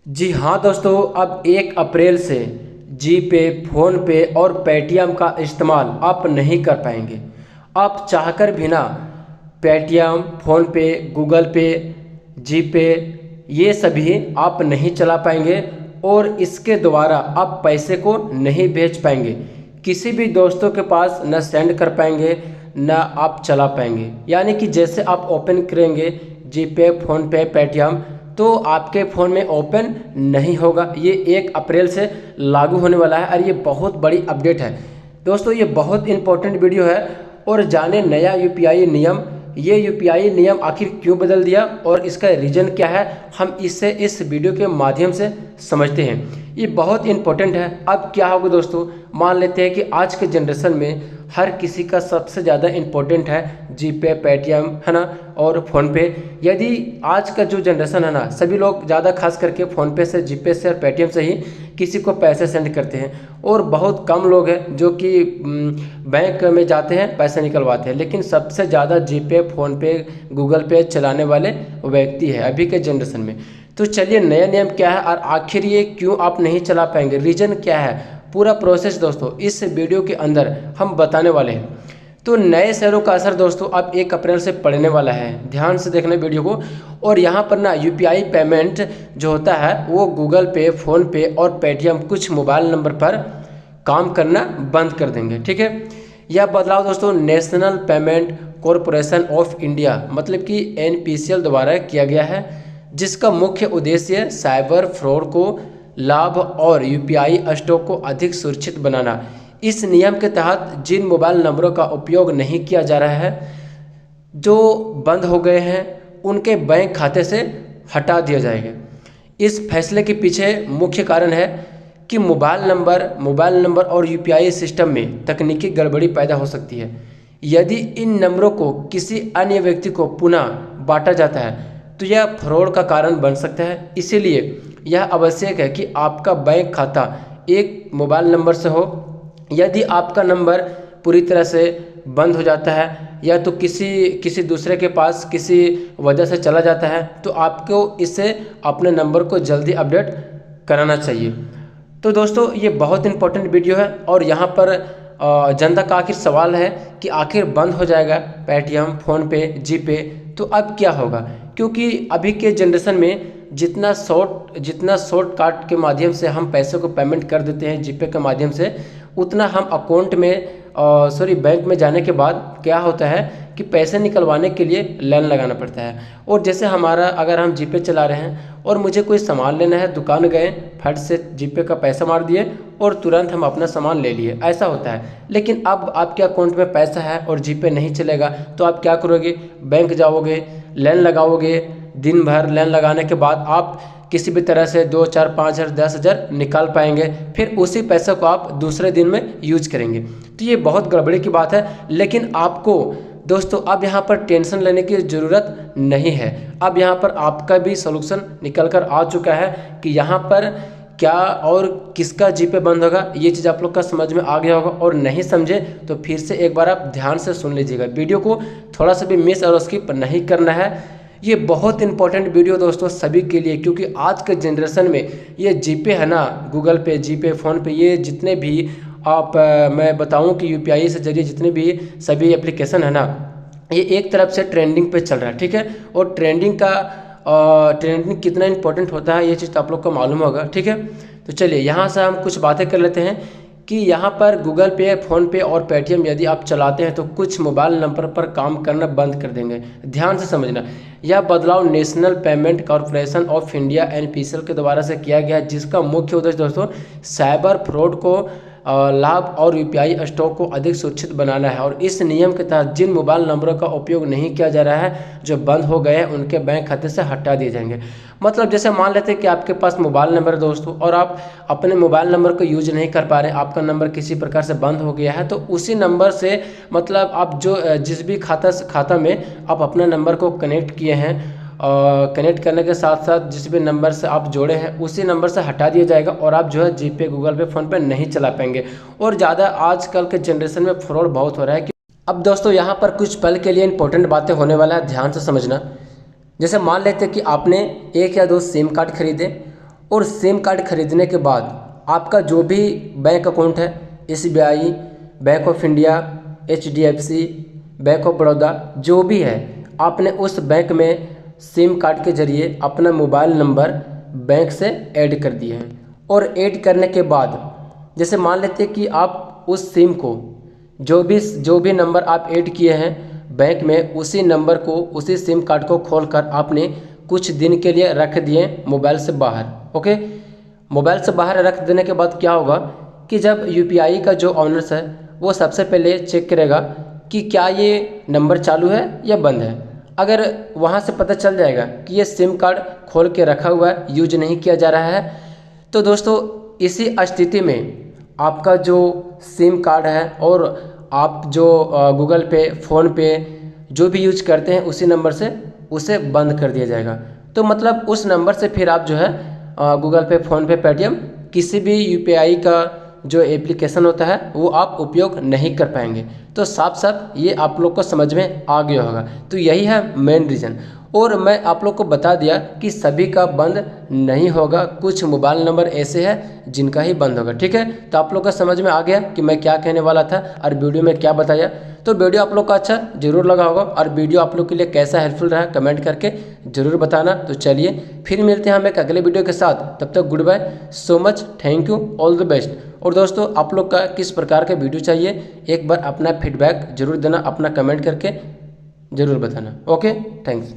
जी हाँ दोस्तों, अब 1 अप्रैल से जीपे, फ़ोनपे और पेटीएम का इस्तेमाल आप नहीं कर पाएंगे। आप चाहकर भी ना पेटीएम, फ़ोनपे, गूगल पे, जीपे ये सभी आप नहीं चला पाएंगे और इसके द्वारा आप पैसे को नहीं भेज पाएंगे। किसी भी दोस्तों के पास न सेंड कर पाएंगे न आप चला पाएंगे। यानी कि जैसे आप ओपन करेंगे जीपे, फ़ोनपे, पेटीएम तो आपके फ़ोन में ओपन नहीं होगा। ये 1 अप्रैल से लागू होने वाला है और ये बहुत बड़ी अपडेट है दोस्तों। ये बहुत इंपॉर्टेंट वीडियो है। और जाने नया यूपीआई नियम, ये यूपीआई नियम आखिर क्यों बदल दिया और इसका रीज़न क्या है, हम इस वीडियो के माध्यम से समझते हैं। ये बहुत इंपॉर्टेंट है। अब क्या होगा दोस्तों, मान लेते हैं कि आज के जनरेशन में हर किसी का सबसे ज़्यादा इम्पोर्टेंट है जीपे, पेटीएम, है ना, और फ़ोनपे। यदि आज का जो जनरेशन है ना, सभी लोग ज़्यादा खास करके फ़ोनपे से, जीपे से और पेटीएम से ही किसी को पैसे सेंड करते हैं। और बहुत कम लोग हैं जो कि बैंक में जाते हैं पैसे निकलवाते हैं। लेकिन सबसे ज़्यादा जीपे, फ़ोनपे, गूगल पे चलाने वाले व्यक्ति है अभी के जनरेशन में। तो चलिए, नया नियम क्या है और आखिर ये क्यों आप नहीं चला पाएंगे, रीज़न क्या है, पूरा प्रोसेस दोस्तों इस वीडियो के अंदर हम बताने वाले हैं। तो नए शेयरों का असर दोस्तों अब 1 अप्रैल से पड़ने वाला है। ध्यान से देखना वीडियो को। और यहाँ पर ना यूपीआई पेमेंट जो होता है वो गूगल पे, फ़ोनपे और पेटीएम कुछ मोबाइल नंबर पर काम करना बंद कर देंगे। ठीक है। यह बदलाव दोस्तों national payment corporation of India मतलब कि एनपीसीएल द्वारा किया गया है, जिसका मुख्य उद्देश्य साइबर फ्रॉड को लाभ और यूपीआई स्टॉक को अधिक सुरक्षित बनाना। इस नियम के तहत जिन मोबाइल नंबरों का उपयोग नहीं किया जा रहा है, जो बंद हो गए हैं, उनके बैंक खाते से हटा दिया जाएगा। इस फैसले के पीछे मुख्य कारण है कि मोबाइल नंबर और यूपीआई सिस्टम में तकनीकी गड़बड़ी पैदा हो सकती है। यदि इन नंबरों को किसी अन्य व्यक्ति को पुनः बांटा जाता है तो यह फ्रॉड का कारण बन सकता है। इसीलिए यह आवश्यक है कि आपका बैंक खाता एक मोबाइल नंबर से हो। यदि आपका नंबर पूरी तरह से बंद हो जाता है या तो किसी दूसरे के पास किसी वजह से चला जाता है तो आपको इससे अपने नंबर को जल्दी अपडेट कराना चाहिए। तो दोस्तों ये बहुत इंपॉर्टेंट वीडियो है। और यहाँ पर जनता का आखिर सवाल है कि आखिर बंद हो जाएगा पेटीएम, फ़ोनपे, जीपे, तो अब क्या होगा। क्योंकि अभी के जनरेशन में जितना शॉर्टकट के माध्यम से हम पैसे को पेमेंट कर देते हैं जीपे के माध्यम से, उतना हम अकाउंट में बैंक में जाने के बाद क्या होता है कि पैसे निकलवाने के लिए लाइन लगाना पड़ता है। और जैसे अगर हम जीपे चला रहे हैं और मुझे कोई सामान लेना है, दुकान गए, फट से जीपे का पैसा मार दिए और तुरंत हम अपना सामान ले लिए, ऐसा होता है। लेकिन अब आपके अकाउंट में पैसा है और जीपे नहीं चलेगा तो आप क्या करोगे, बैंक जाओगे, लाइन लगाओगे, दिन भर लाइन लगाने के बाद आप किसी भी तरह से 2, 4, 5 हज़ार, 10 हज़ार निकाल पाएंगे। फिर उसी पैसे को आप दूसरे दिन में यूज करेंगे। तो ये बहुत गड़बड़ी की बात है। लेकिन आपको दोस्तों अब यहाँ पर टेंशन लेने की ज़रूरत नहीं है। अब यहाँ पर आपका भी सॉल्यूशन निकल कर आ चुका है कि यहाँ पर क्या और किसका जीपे बंद होगा। ये चीज़ आप लोग का समझ में आ गया होगा। और नहीं समझे तो फिर से एक बार आप ध्यान से सुन लीजिएगा, वीडियो को थोड़ा सा भी मिस और स्किप नहीं करना है। ये बहुत इंपॉर्टेंट वीडियो दोस्तों सभी के लिए, क्योंकि आज के जनरेशन में ये जीपे है ना, गूगल पे, जीपे, फ़ोनपे, ये जितने भी आप मैं बताऊं कि यूपीआई से जरिए जितने भी सभी एप्लीकेशन है ना, ये एक तरफ से ट्रेंडिंग पे चल रहा है। ठीक है। और ट्रेंडिंग कितना इंपॉर्टेंट होता है ये चीज़ तो आप लोग को मालूम होगा। ठीक है। तो चलिए यहाँ से हम कुछ बातें कर लेते हैं कि यहाँ पर गूगल पे, फ़ोनपे और पेटीएम यदि आप चलाते हैं तो कुछ मोबाइल नंबर पर काम करना बंद कर देंगे। ध्यान से समझना, यह बदलाव national payment corporation of India NPCL के द्वारा से किया गया है, जिसका मुख्य उद्देश्य दोस्तों साइबर फ्रॉड को लाभ और यूपीआई स्टॉक को अधिक सुरक्षित बनाना है। और इस नियम के तहत जिन मोबाइल नंबरों का उपयोग नहीं किया जा रहा है, जो बंद हो गए हैं, उनके बैंक खाते से हटा दिए जाएंगे। मतलब जैसे मान लेते हैं कि आपके पास मोबाइल नंबर है दोस्तों और आप अपने मोबाइल नंबर को यूज नहीं कर पा रहे, आपका नंबर किसी प्रकार से बंद हो गया है, तो उसी नंबर से मतलब आप जिस भी खाता में आप अपना नंबर को कनेक्ट किए हैं, कनेक्ट करने के साथ साथ जिस भी नंबर से आप जोड़े हैं उसी नंबर से हटा दिया जाएगा और आप जो है जीपे, गूगल पे, फ़ोन पे नहीं चला पाएंगे। और ज़्यादा आजकल के जनरेशन में फ्रॉड बहुत हो रहा है। अब दोस्तों यहाँ पर कुछ पल के लिए इंपॉर्टेंट बातें होने वाला है, ध्यान से समझना। जैसे मान लेते हैं कि आपने 1 या 2 सिम कार्ड खरीदे और सिम कार्ड खरीदने के बाद आपका जो भी बैंक अकाउंट है, SBI, bank of India, HDFC, bank of Baroda, जो भी है, आपने उस बैंक में सिम कार्ड के ज़रिए अपना मोबाइल नंबर बैंक से ऐड कर दिए हैं। और ऐड करने के बाद जैसे मान लेते हैं कि आप उस सिम को जो भी नंबर आप ऐड किए हैं बैंक में, उसी नंबर को, उसी सिम कार्ड को खोलकर आपने कुछ दिन के लिए रख दिए मोबाइल से बाहर। ओके, मोबाइल से बाहर रख देने के बाद क्या होगा कि जब UPI का जो ऑनर्स है वो सबसे पहले चेक करेगा कि क्या ये नंबर चालू है या बंद है। अगर वहाँ से पता चल जाएगा कि ये सिम कार्ड खोल के रखा हुआ है, यूज नहीं किया जा रहा है, तो दोस्तों इसी स्थिति में आपका जो सिम कार्ड है और आप जो गूगल पे, फ़ोन पे जो भी यूज करते हैं उसी नंबर से उसे बंद कर दिया जाएगा। तो मतलब उस नंबर से फिर आप जो है गूगल पे, फ़ोन पे, पेटीएम, किसी भी UPI का जो एप्लीकेशन होता है वो आप उपयोग नहीं कर पाएंगे। तो साफ साफ ये आप लोग को समझ में आ गया होगा। तो यही है मेन रीज़न। और मैं आप लोग को बता दिया कि सभी का बंद नहीं होगा, कुछ मोबाइल नंबर ऐसे हैं जिनका ही बंद होगा। ठीक है, तो आप लोग का समझ में आ गया कि मैं क्या कहने वाला था और वीडियो में क्या बताया। तो वीडियो आप लोग का अच्छा जरूर लगा होगा और वीडियो आप लोग के लिए कैसा हेल्पफुल रहा कमेंट करके ज़रूर बताना। तो चलिए फिर मिलते हैं हम एक अगले वीडियो के साथ, तब तक goodbye, so much, thank you, all the best. और दोस्तों आप लोग का किस प्रकार का वीडियो चाहिए एक बार अपना फीडबैक जरूर देना, अपना कमेंट करके ज़रूर बताना। Okay, thanks.